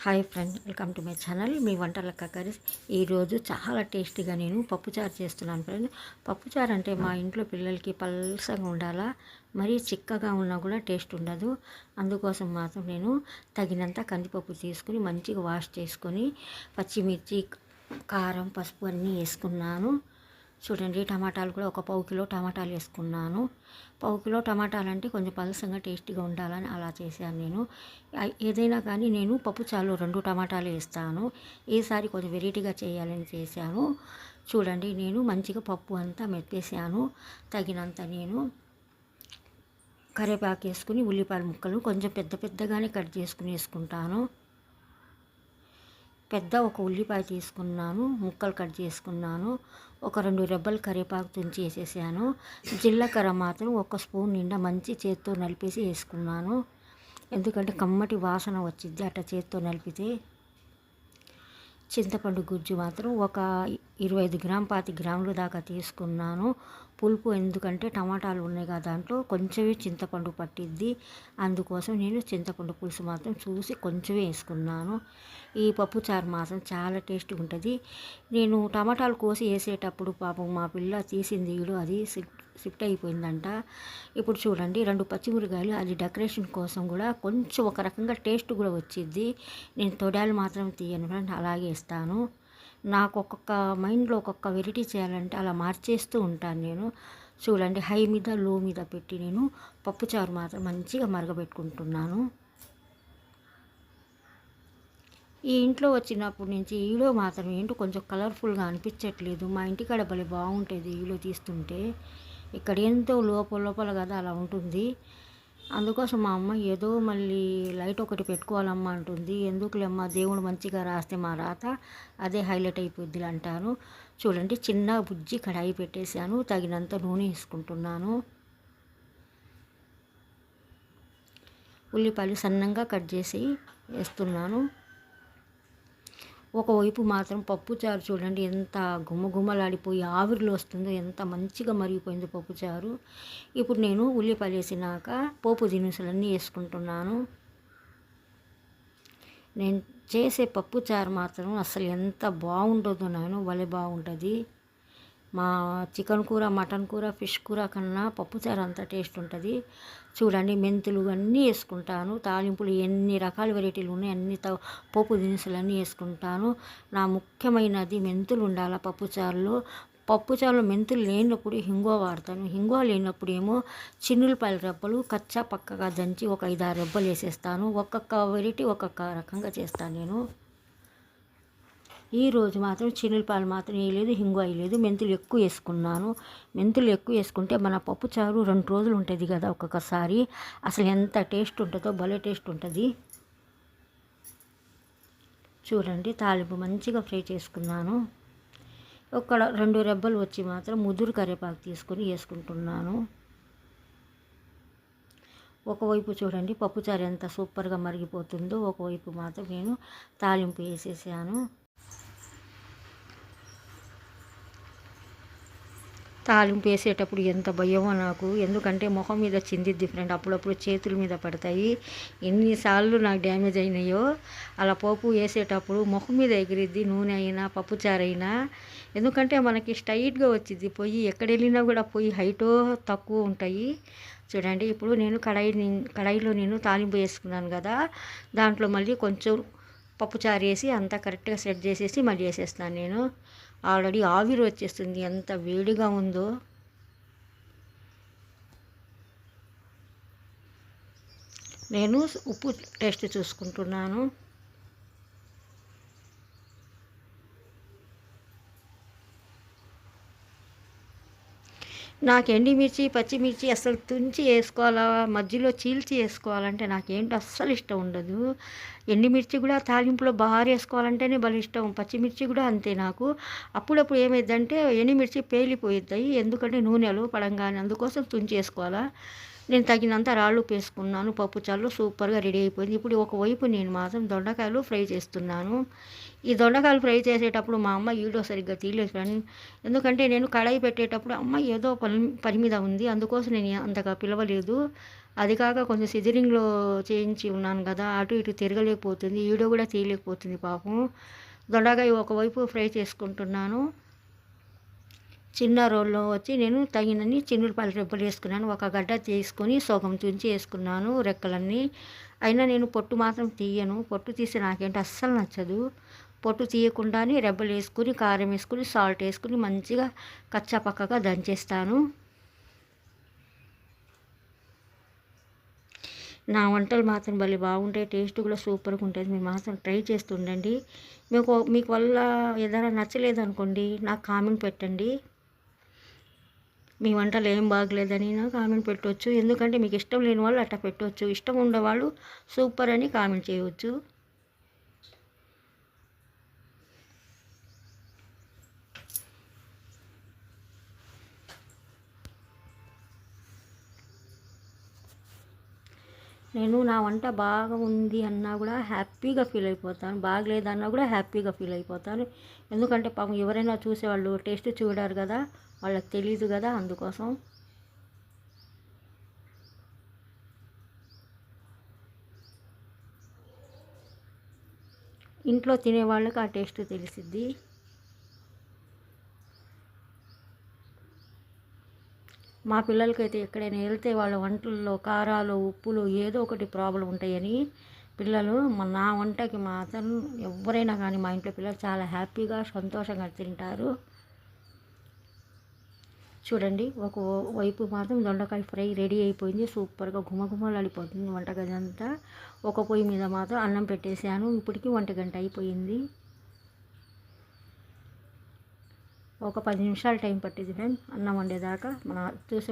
Hi friend, welcome to my channel మీ Vantalakka curries. ఈరోజు చాలా టేస్టీగా నేను పప్పుచారు చేస్తున్నాను ఫ్రెండ్. పప్పుచారు అంటే మా ఇంట్లో పిల్లలకి పల్సగా ఉండాలా, మరీ చిక్కగా ఉన్నా కూడా టేస్ట్ ఉండదు. అందుకోసం మాత్రం నేను తగినంత కందిపప్పు తీసుకుని మంచిగా వాష్ చేసుకొని పచ్చిమిర్చి, కారం, పసుపు అన్నీ వేసుకున్నాను. చూడండి, టమాటాలు కూడా ఒక పావు కిలో టమాటాలు వేసుకున్నాను. పావు కిలో టమాటాలు అంటే కొంచెం పలసంగా టేస్టీగా ఉండాలని అలా చేశాను నేను. ఏదైనా కానీ నేను పప్పు చాలు 2 టమాటాలు వేస్తాను. ఈసారి కొంచెం వెరైటీగా చేయాలని చేశాను. చూడండి, నేను మంచిగా పప్పు అంతా మెత్తేసాను. తగినంత నేను కరివేపాకు వేసుకుని ఉల్లిపాయల ముక్కలు కొంచెం పెద్ద పెద్దగానే కట్ చేసుకుని వేసుకుంటాను. ఒక ఉల్లిపాయ తీసుకున్నాను, ముక్కలు కట్ చేసుకున్నాను. ఒక 2 రెబ్బలు కరివేపాకు తుంచి వేసేసాను. జీలకర్ర మాత్రం 1 స్పూన్ నిండా మంచి చేత్తో నలిపేసి వేసుకున్నాను. ఎందుకంటే కమ్మటి వాసన వచ్చింది అట్లా చేత్తో నలిపితే. చింతపండు గుజ్జు మాత్రం ఒక 25 గ్రాములు 25 గ్రాముల దాకా తీసుకున్నాను. పులుపు ఎందుకంటే టమాటాలు ఉన్నాయి కదా, దాంట్లో కొంచెమే చింతపండు పట్టిద్ది. అందుకోసం నేను చింతపండు పులుసు మాత్రం చూసి కొంచెమే వేసుకున్నాను. ఈ పప్పు చారు మాత్రం చాలా టేస్ట్గా ఉంటుంది. నేను టమాటాలు కోసి వేసేటప్పుడు పాపం మా పిల్ల తీసింది అది షిఫ్ట్ అయిపోయిందంట. ఇప్పుడు చూడండి, 2 పచ్చిమిరకాయలు, అది డెకరేషన్ కోసం కూడా కొంచెం ఒక రకంగా టేస్ట్ కూడా వచ్చింది. నేను తొడాలు మాత్రం తీయను ఫ్రెండ్, అలాగే ఇస్తాను. నాకు ఒక్కొక్క మైండ్లో ఒక్కొక్క వెరైటీ చేయాలంటే అలా మార్చేస్తూ ఉంటాను నేను. చూడండి, హై మీద లో మీద పెట్టి నేను పప్పుచారు మాత్రం మంచిగా మరగబెట్టుకుంటున్నాను. ఈ ఇంట్లో వచ్చినప్పటి నుంచి ఈలో మాత్రం ఏంటో కొంచెం కలర్ఫుల్గా అనిపించట్లేదు. మా ఇంటికాడ భలే బాగుంటుంది ఈలో తీస్తుంటే. ఇక్కడ ఎంతో లోపల కదా అలా ఉంటుంది. అందుకోసం మా అమ్మ ఏదో మళ్ళీ లైట్ ఒకటి పెట్టుకోవాలమ్మా అంటుంది. ఎందుకులేమ్మా, దేవుడు మంచిగా రాస్తే మా రాత అదే హైలైట్ అయిపోద్ది అంటాను. చూడండి, చిన్న బుజ్జి కడాయి పెట్టేశాను. తగినంత నూనె వేసుకుంటున్నాను. ఉల్లిపాయలు సన్నంగా కట్ చేసి వేస్తున్నాను. ఒకవైపు మాత్రం పప్పుచారు చూడండి ఎంత గుమ్మగుమ్మలాడిపోయి ఆవిరిలో వస్తుందో, ఎంత మంచిగా మరిగిపోయింది పప్పుచారు. ఇప్పుడు నేను ఉల్లిపాయలు వేసినాక పోపు దినుసులన్నీ వేసుకుంటున్నాను. నేను చేసే పప్పుచారు మాత్రం అసలు ఎంత బాగుంటుందో, నేను భలే బాగుంటుంది. మా చికెన్ కూర, మటన్ కూర, ఫిష్ కూర కన్నా పప్పుచారు అంత టేస్ట్ ఉంటుంది. చూడండి, మెంతులు అన్నీ వేసుకుంటాను. తాలింపులు ఎన్ని రకాల వెరైటీలు ఉన్నాయి అన్ని పోపు దినుసులన్నీ వేసుకుంటాను. నా ముఖ్యమైనది మెంతులు ఉండాలి పప్పుచారులో మెంతులు లేనప్పుడు హింగువ వాడతాను. హింగువ లేనప్పుడు ఏమో చిన్నులపాయల రెబ్బలు కచ్చా పక్కగా దంచి ఒక 5-6 రెబ్బలు వేసేస్తాను. ఒక్కొక్క వెరైటీ ఒక్కొక్క రకంగా చేస్తాను నేను. ఈరోజు మాత్రం చిన్నులపాయలు మాత్రం వేయలేదు, హింగువ వేయలేదు, మెంతులు ఎక్కువ వేసుకున్నాను. మెంతులు ఎక్కువ వేసుకుంటే మన పప్పుచారు 2 రోజులు ఉంటుంది కదా ఒక్కొక్కసారి. అసలు ఎంత టేస్ట్ ఉంటుందో, భలే టేస్ట్ ఉంటుంది. చూడండి, తాలింపు మంచిగా ఫ్రై చేసుకున్నాను. ఒక 2 రెబ్బలు వచ్చి మాత్రం ముదురు కరివేపాకు తీసుకొని వేసుకుంటున్నాను. ఒకవైపు చూడండి పప్పుచారు ఎంత సూపర్గా మరిగిపోతుందో, ఒకవైపు మాత్రం నేను తాలింపు వేసేసాను. తాలింపు వేసేటప్పుడు ఎంత భయమో నాకు, ఎందుకంటే ముఖం మీద చిందిద్ది ఫ్రెండ్, అప్పుడప్పుడు చేతుల మీద పడతాయి. ఎన్నిసార్లు నాకు డ్యామేజ్ అయినాయో. అలా పోపు వేసేటప్పుడు ముఖం మీద ఎగిరిద్ది, నూనె అయినా పప్పుచారు అయినా. ఎందుకంటే మనకి స్ట్రైట్గా వచ్చింది పొయ్యి, ఎక్కడ వెళ్ళినా కూడా పొయ్యి హైటో తక్కువ ఉంటాయి. చూడండి, ఇప్పుడు నేను కడాయిలో నేను తాలింపు వేసుకున్నాను కదా, దాంట్లో మళ్ళీ కొంచెం పప్పుచారు వేసి అంతా కరెక్ట్గా సెట్ చేసేసి మళ్ళీ వేసేస్తాను నేను. ఆల్రెడీ ఆవిరి వచ్చేస్తుంది, ఎంత వేడిగా ఉందో. నేను ఉప్పు టేస్ట్ చూసుకుంటున్నాను. నాకు ఎండిమిర్చి, పచ్చిమిర్చి అసలు తుంచి వేసుకోవాలా, మధ్యలో చీల్చి వేసుకోవాలంటే నాకేంటో అస్సలు ఇష్టం ఉండదు. ఎండిమిర్చి కూడా తాలింపులో బాగా వేసుకోవాలంటేనే భలే ఇష్టం. పచ్చిమిర్చి కూడా అంతే నాకు. అప్పుడప్పుడు ఏమైందంటే ఎండిమిర్చి పేలిపోతాయి, ఎందుకంటే నూనెలో పడంగానే, అందుకోసం తుంచి వేసుకోవాలా. నేను తగినంత రాళ్ళు వేసుకున్నాను. పప్పుచారు సూపర్గా రెడీ అయిపోయింది. ఇప్పుడు ఒకవైపు నేను మాత్రం దొండకాయలు ఫ్రై చేస్తున్నాను. ఈ దొండకాయలు ఫ్రై చేసేటప్పుడు మా అమ్మ వీడియో సరిగ్గా తీయలేదు ఫ్రెండ్, ఎందుకంటే నేను కడాయి పెట్టేటప్పుడు అమ్మ ఏదో పని మీద ఉంది, అందుకోసం నేను అంతగా పిలవలేదు. అది కాక కొంచెం సిజరింగ్లో చేయించి ఉన్నాను కదా, అటు ఇటు తిరగలేకపోతుంది, వీడియో కూడా తీయలేకపోతుంది పాపం. దొండకాయ ఒకవైపు ఫ్రై చేసుకుంటున్నాను. చిన్న రోల్లో వచ్చి నేను తగినన్ని చిన్నులపాయలు రెబ్బలు వేసుకున్నాను. ఒక గడ్డ తీసుకొని సగం తుంచి వేసుకున్నాను రెక్కలన్నీ. అయినా నేను పొట్టు మాత్రం తీయను, పొట్టు తీసి నాకేంటి అస్సలు నచ్చదు. పొట్టు తీయకుండానే రెబ్బలు వేసుకుని కారం వేసుకుని సాల్ట్ వేసుకుని మంచిగా కచ్చా పక్కగా దంచేస్తాను. నా వంటలు మాత్రం భలే బాగుంటాయి, టేస్ట్ కూడా సూపర్గా ఉంటుంది. మీరు మాత్రం ట్రై చేస్తుండండి. మీకు వల్ల ఏదైనా నచ్చలేదనుకోండి నాకు కామెంట్ పెట్టండి. మీ వంటలు ఏం బాగలేదని నాకు కామెంట్ పెట్టవచ్చు. ఎందుకంటే మీకు ఇష్టం లేని వాళ్ళు అట్లా పెట్టవచ్చు, ఇష్టం ఉండేవాళ్ళు సూపర్ అని కామెంట్ చేయవచ్చు. నేను నా వంట బాగా ఉంది అన్నా కూడా హ్యాపీగా ఫీల్ అయిపోతాను, బాగలేదన్నా కూడా హ్యాపీగా ఫీల్ అయిపోతాను. ఎందుకంటే పాపం ఎవరైనా చూసేవాళ్ళు టేస్ట్ చూడారు కదా, వాళ్ళకి తెలీదు కదా, అందుకోసం. ఇంట్లో తినే వాళ్ళకి ఆ టేస్ట్ తెలిసిద్ది. మా పిల్లలకైతే ఎక్కడైనా వెళ్తే వాళ్ళ వంటల్లో కారాలు ఉప్పులు ఏదో ఒకటి ప్రాబ్లం ఉంటాయని పిల్లలు నా వంటకి మాత్రం ఎవరైనా కానీ మా ఇంట్లో పిల్లలు చాలా హ్యాపీగా సంతోషంగా తింటారు. చూడండి, ఒక వైపు మాత్రం దొండకాయ ఫ్రై రెడీ అయిపోయింది, సూపర్గా గుమగుమలాడిపోతుంది వంటగది అంతా. ఒక పొయ్యి మీద మాత్రం అన్నం పెట్టేశాను, ఇప్పటికి 1 గంట అయిపోయింది. ఒక 10 నిమిషాలు టైం పట్టింది ఫ్రెండ్స్ అన్నం వండేదాకా. మన చూసే